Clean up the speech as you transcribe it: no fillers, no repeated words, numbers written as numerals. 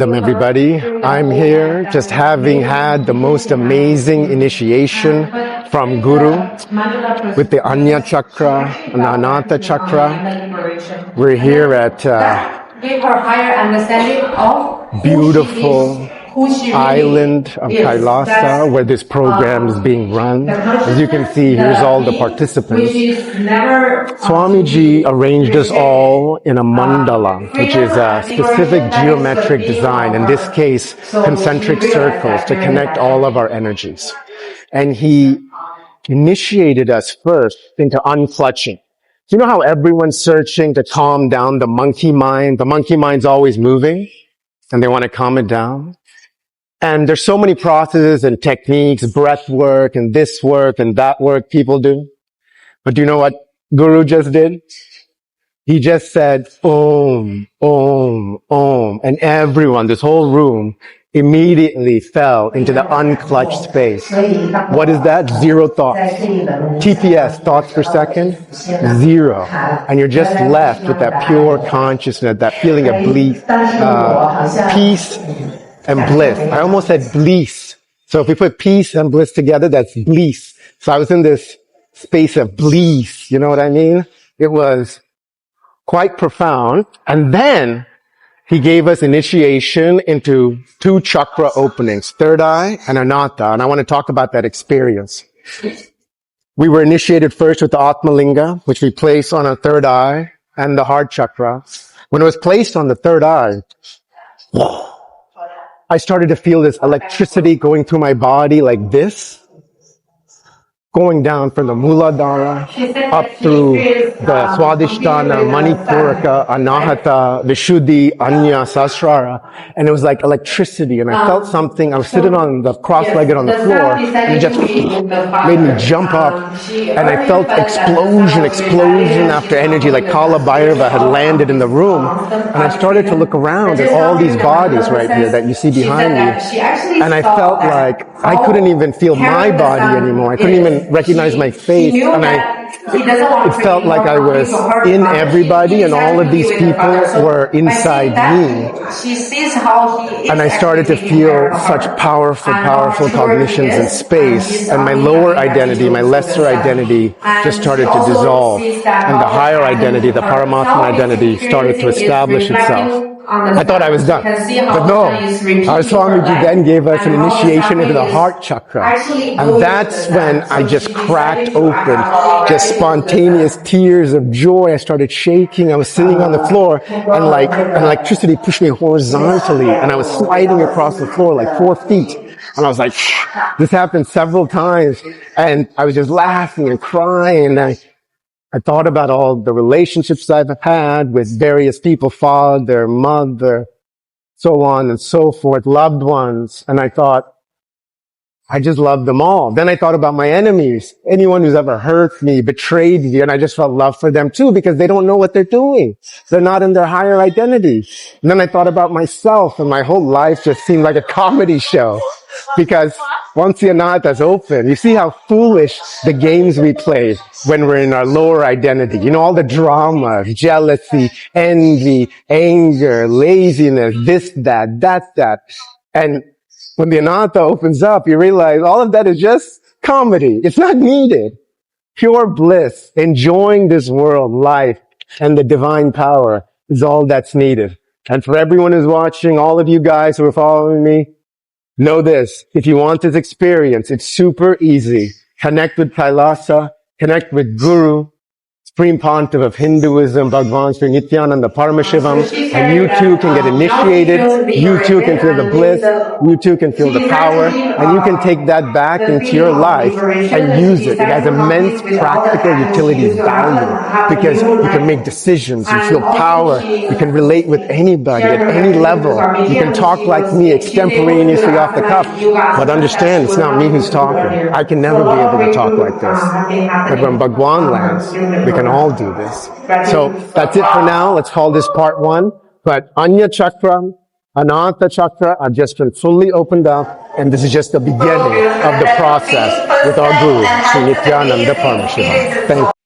Everybody, I'm here just having had the most amazing initiation from Guru with the Anya Chakra and the Ananta Chakra. We're here at beautiful island of Kailasa where this program is being run. As you can see, here's all the participants. Swamiji arranged us all in a mandala, which is a specific geometric design, in this case, concentric circles to connect all of our energies. And he initiated us first into unclutching. You know how everyone's searching to calm down the monkey mind? The monkey mind's always moving and they want to calm it down. And there's so many processes and techniques, breath work and this work and that work people do. But do you know what Guru just did? He just said, Om, Om, Om. And everyone, this whole room, immediately fell into the unclutched space. What is that? Zero thoughts. TPS, thoughts per second, zero. And you're just left with that pure consciousness, that feeling of peace and bliss. I almost said bliss. So if we put peace and bliss together, that's bliss. So I was in this space of bliss. You know what I mean? It was quite profound. And then he gave us initiation into 2 chakra openings, third eye and ananta. And I want to talk about that experience. We were initiated first with the Atmalinga, which we place on our third eye and the heart chakra. When it was placed on the third eye, I started to feel this electricity going through my body like this, going down from the Muladhara up through the Swadhisthana, Manipuraka, Anahata, Vishuddhi, Anya, Sahasrara. And it was like electricity. And I felt something. I was sitting on the cross-legged on the floor and it just made me jump up. And I felt explosion after energy, like Kala Bhairava had landed in the room. And I started to look around at all these bodies right here that you see behind me. And I felt like I couldn't even feel my body anymore. I couldn't even recognize my face, and it felt like I was in everybody and all of these people were inside me. And I started to feel such powerful cognitions in space, and my lower identity, my lesser identity just started to dissolve, and the higher identity, the Paramatma identity, started to establish itself. I thought I was done. But no, our Swamiji then gave us an initiation into the heart chakra. And that's when I just cracked open, just spontaneous tears of joy. I started shaking. I was sitting on the floor and like electricity pushed me horizontally and I was sliding across the floor like 4 feet. And I was like, this happened several times. And I was just laughing and crying. And I thought about all the relationships I've had with various people, father, mother, so on and so forth, loved ones. And I thought, I just love them all. Then I thought about my enemies, anyone who's ever hurt me, betrayed me, and I just felt love for them too because they don't know what they're doing. They're not in their higher identity. And then I thought about myself, and my whole life just seemed like a comedy show because once the anata's open, you see how foolish the games we play when we're in our lower identity. You know, all the drama, jealousy, envy, anger, laziness, this, that. And when the ananta opens up, you realize all of that is just comedy. It's not needed. Pure bliss, enjoying this world, life, and the divine power is all that's needed. And for everyone who's watching, all of you guys who are following me, know this. If you want this experience, it's super easy. Connect with Kailasa, connect with Guru, Supreme Pontiff of Hinduism, Bhagavan, Sri Nithyananda, Paramashivam, and you too can get initiated, you too can feel the bliss, you too can feel the power, and you can take that back into your life and use it. It has immense practical utility value because you can make decisions, you feel power, you can relate with anybody at any level, you can talk like me extemporaneously off the cuff, but understand it's not me who's talking. I can never be able to talk like this. But when Bhagavan lands, we can all do this. So that's it for now. Let's call this part 1. But Anya Chakra, Ananta Chakra are just been fully opened up, and this is just the beginning of the process with our Guru, Sri Nithyananda Paramashivam. Thank you.